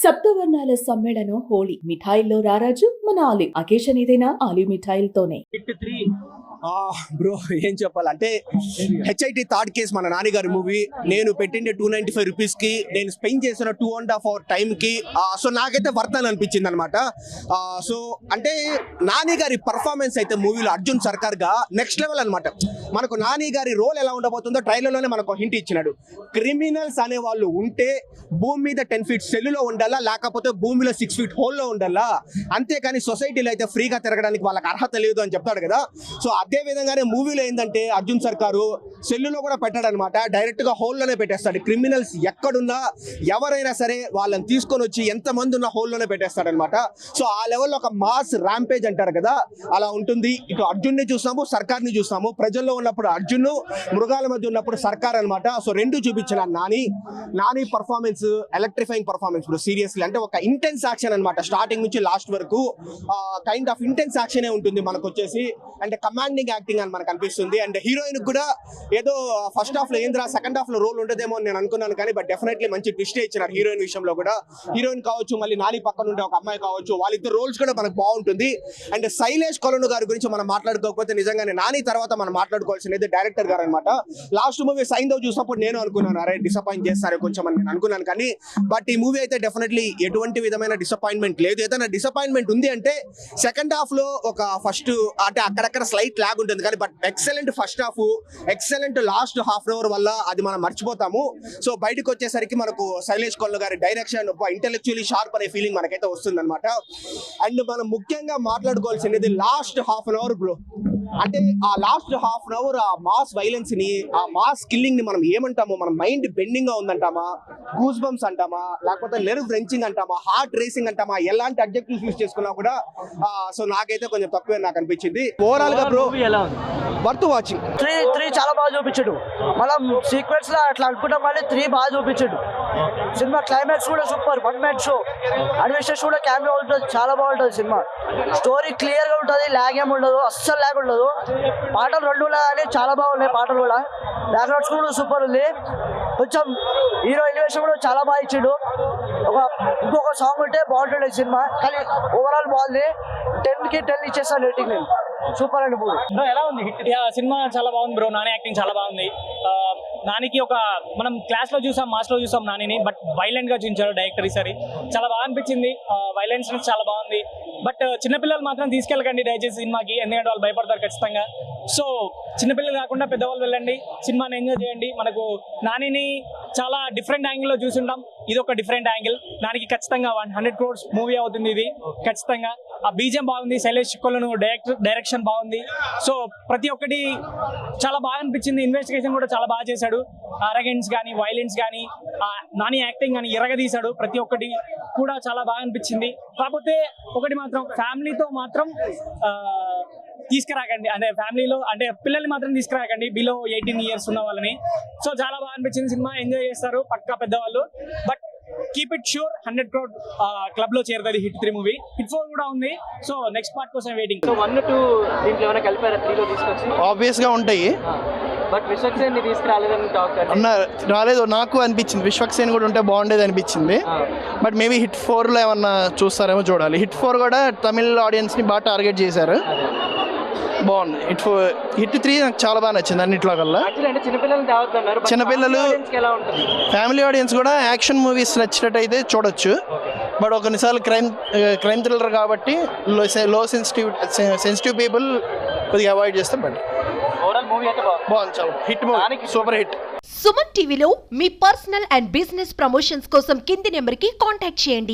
సప్తవర్ణాల సమ్మేళనం హోళీ. మిఠాయిల్లో రారాజు మన ఆలివ్. అకేషన్ ఏదైనా ఆలివ్ మిఠాయిలతోనే. బ్రో ఏం చెప్పాలంటే హెచ్ఐటి థర్డ్ కేస్ మన నాన్నగారి మూవీ నేను పెట్టిండే 295 రూపీస్ కి నేను స్పెండ్ చేసిన 2.5 hour టైం కి సో నాకైతే వర్త్ అని అనిపించింది అనమాట. సో అంటే నాని గారి పర్ఫార్మెన్స్ అయితే మూవీలో అర్జున్ సర్కార్ గా నెక్స్ట్ లెవెల్ అనమాట. మనకు నాని గారి రోల్ ఎలా ఉండబోతుందో ట్రైలర్ లోనే మనకు హింట్ ఇచ్చినాడు. క్రిమినల్స్ అనే వాళ్ళు ఉంటే భూమి మీద 10 feet సెల్లులో ఉండాలా, లేకపోతే భూమిలో 6 feet హోల్లో ఉండాలా, అంతేకాని సొసైటీలో అయితే ఫ్రీగా తిరగడానికి వాళ్ళకి అర్హత లేదు అని చెప్తాడు కదా. సో అదే విధంగానే మూవీలో ఏంటంటే అర్జున్ సర్కారు సెల్లులో కూడా పెట్టాడు అనమాట, డైరెక్ట్ గా హోల్లోనే పెట్టేస్తాడు. క్రిమినల్స్ ఎక్కడున్నా ఎవరైనా సరే వాళ్ళని తీసుకొని వచ్చి ఎంతమంది ఉన్న హోల్లోనే పెట్టేస్తాడు అనమాట. సో ఆ లెవెల్లో ఒక మాస్ ర్యాంపేజ్ అంటారు కదా, అలా ఉంటుంది. ఇటు అర్జున్ని చూస్తాము, సర్కార్ని చూస్తాము. ప్రజల్లో ఉన్నప్పుడు అర్జున్, మృగాల మధ్య ఉన్నప్పుడు సర్కార్ అనమాట. సో రెండు చూపించిన Nani performance electrifying performance bro. Seriously అంటే ఒక ఇంటెన్స్ యాక్షన్ అనమాట. స్టార్టింగ్ నుంచి లాస్ట్ వరకు కైండ్ ఆఫ్ ఇంటెన్స్ యాక్షనే ఉంటుంది మనకు వచ్చేసి. అంటే కమాండింగ్ యాక్టింగ్ అని మనకు అనిపిస్తుంది. అండ్ హీరోయిన్ కూడా ఏదో ఫస్ట్ హాఫ్ లో ఏంద్రా సెకండ్ హాఫ్ లో రోల్ ఉండదేమో అని నేను అనుకున్నాను, కానీ బట్ డెఫినెట్లీ మంచి ట్విస్ట్ ఇచ్చినారు హీరోయిన్ విషయంలో కూడా. హీరోయిన్ కావచ్చు, మళ్ళీ నాని పక్కన ఉండే ఒక అమ్మాయి కావచ్చు, వాళ్ళిద్దరు రోల్స్ కూడా మనకు బాగుంటుంది. అండ్ శైలేష్ కొలను గారి గురించి మనం మాట్లాడుకోకపోతే నిజంగానే నాని తర్వాత మనం మాట్లాడుకోవాల్సినది డైరెక్టర్ గారు అనమాట. లాస్ట్ మూవీ సైంధవ్ చూసినప్పుడు నేను అనుకున్నాను అరే డిసప్పాయింట్ చేస్తారు కొంచెం అని నేను అనుకున్నాను, కానీ బట్ ఈ మూవీ అయితే డెఫినెట్లీ ఎటువంటి విధమైన డిసప్పాయింట్మెంట్ లేదు. ఏదైనా డిసప్పాయింట్మెంట్ ఉంది అంటే సెకండ్ హాఫ్ లో ఒక ఫస్ట్ అంటే అక్కడక్కడ స్లైట్ లాగ్ ఉంటుంది, కానీ but excellent first half, excellent last half an hour వల్ల అది మనం మర్చిపోతాము. సో బయటకు వచ్చేసరికి మనకు శైలేష్ కొల్లు గారి డైరెక్షన్ ఇంటెలెక్చువల్లీ షార్ప్ అనే ఫీలింగ్ మనకైతే వస్తుంది అనమాట. అండ్ మనం ముఖ్యంగా మాట్లాడుకోవాల్సినది last half an hour bro. అంటే ఆ లాస్ట్ హాఫ్ అన్ అవర్ ఆ మాస్ వైలెన్స్ ని, ఆ మాస్ కిల్లింగ్ ని మనం ఏమంటామో, మన మైండ్ బెండింగ్ గా ఉందంటామా, గూస్ బంప్స్ అంటామా, లేకపోతే నెర్వ్ రెంచింగ్ అంటామా, హార్ట్ రేసింగ్ అంటామా, ఎలాంటి అడ్జెక్టివ్స్ యూస్ చేసుకున్నా కూడా సో నాకైతే కొంచెం తక్కువే నాకు అనిపించింది. ఓవరాల్ గా బ్రో వర్త్ వాచింగ్. 3 చాలా బాగా చూపించాడు. మనం సీక్వెన్స్ లో అట్లా అనుకుంటాం కానీ 3 బాగా చూపించాడు. సినిమా క్లైమాక్స్ కూడా సూపర్. 1 man షో, అడ్వెంచర్స్ కూడా కెమెరా ఉంటుంది, చాలా బాగుంటుంది సినిమా. స్టోరీ క్లియర్ గా ఉంటుంది, లాగ్ ఏమి ఉండదు, అస్సలు లాగ్ ఉండదు. పాటలు 2 కానీ చాలా బాగున్నాయి. పాటలు కూడా బ్యాక్గ్రౌండ్స్ కూడా సూపర్ ఉంది. కొంచెం హీరో ఎలివేషన్ కూడా చాలా బాగా ఇచ్చాడు. ఇంకొక సాంగ్ ఉంటే బాగుంటుండే సినిమా, కానీ ఓవరాల్ బాగుంది. 10కి 10 ఇచ్చేస్తాను రేటింగ్ నేను. సూపర్ అండి మూవీ. ఎలా ఉంది? సినిమా చాలా బాగుంది బ్రో. నాని యాక్టింగ్ చాలా బాగుంది. నానికి ఒక మనం క్లాస్ లో చూసాం, మాస్ లో చూసాం నానిని, బట్ వైలెంట్ గా చూపించారు డైరెక్టర్ ఈసారి. చాలా బాగా అనిపించింది. వైలెన్స్ చాలా బాగుంది. బట్ చిన్నపిల్లలు మాత్రం తీసుకెళ్ళకండి దయచేసి సినిమాకి, ఎందుకంటే వాళ్ళు భయపడతారు ఖచ్చితంగా. సో చిన్నపిల్లలు కాకుండా పెద్దవాళ్ళు వెళ్ళండి, సినిమాని ఎంజాయ్ చేయండి. మనకు నానిని చాలా డిఫరెంట్ యాంగిల్లో చూసింటాం, ఇది ఒక డిఫరెంట్ యాంగిల్. దానికి ఖచ్చితంగా 100 crores మూవీ అవుతుంది ఇది ఖచ్చితంగా. ఆ బీజం బాగుంది, శైలేష్ కొలను డైరెక్షన్ బాగుంది. సో ప్రతి ఒక్కటి చాలా బాగా అనిపించింది. ఇన్వెస్టిగేషన్ కూడా చాలా బాగా చేశాడు. అరగెన్స్ కానీ, వైలెన్స్ కానీ, నాని యాక్టింగ్ కానీ ఎరగదీశాడు. ప్రతి ఒక్కటి కూడా చాలా బాగా అనిపించింది. కాకపోతే ఒకటి మాత్రం, ఫ్యామిలీతో మాత్రం తీసుకురాకండి. అంటే ఫ్యామిలీలో అంటే పిల్లల్ని మాత్రం తీసుకురాకండి, బిలో 18 years ఉన్న వాళ్ళని. సో చాలా బాగా అనిపించింది సినిమా. ఎంజాయ్ చేస్తారు పక్కా పెద్దవాళ్ళు. But keep it sure 100 crore club లో చేరుతుంది హిట్ 3 మూవీ. హిట్ 4 కూడా ఉంది. సో నెక్స్ట్ పార్ట్ కోసం వెయిటింగ్. సో 1, 2 దీంట్లో ఏమైనా కలిపారా 3 లో తీసుకొచ్చి? ఆబ్వియస్ గా ఉంటాయి, బట్ విశ్వక్సేన్ తీసుకురాలేదని టాక్ రాలేదు. నాకు అనిపించింది విశ్వక్సేన్ కూడా ఉంటే బాగుండేది అనిపించింది. బట్ మేబీ హిట్ 4లో ఏమన్నా చూస్తారేమో చూడాలి. హిట్ 4 కూడా తమిళ ఆడియన్స్ ని బాగా టార్గెట్ చేశారు, బాగుంది. హిట్ 3 నాకు చాలా బాగా నచ్చింది అన్నిట్లో కల్లా. చిన్నపిల్లలు, ఫ్యామిలీ ఆడియన్స్ కూడా యాక్షన్ మూవీస్ నచ్చినట్టయితే చూడొచ్చు. బట్ కొన్నిసార్లు క్రైమ్ థ్రిల్లర్ కాబట్టి లో సెన్సిటివ్ పీపుల్ కొద్దిగా అవాయిడ్ చేస్తే బెటర్. బాగుంది, చాలా hit movie, super hit. Suman టీవీలో మీ పర్సనల్ అండ్ బిజినెస్ ప్రమోషన్స్ కోసం కింది నెంబర్కి కాంటాక్ట్ చేయండి.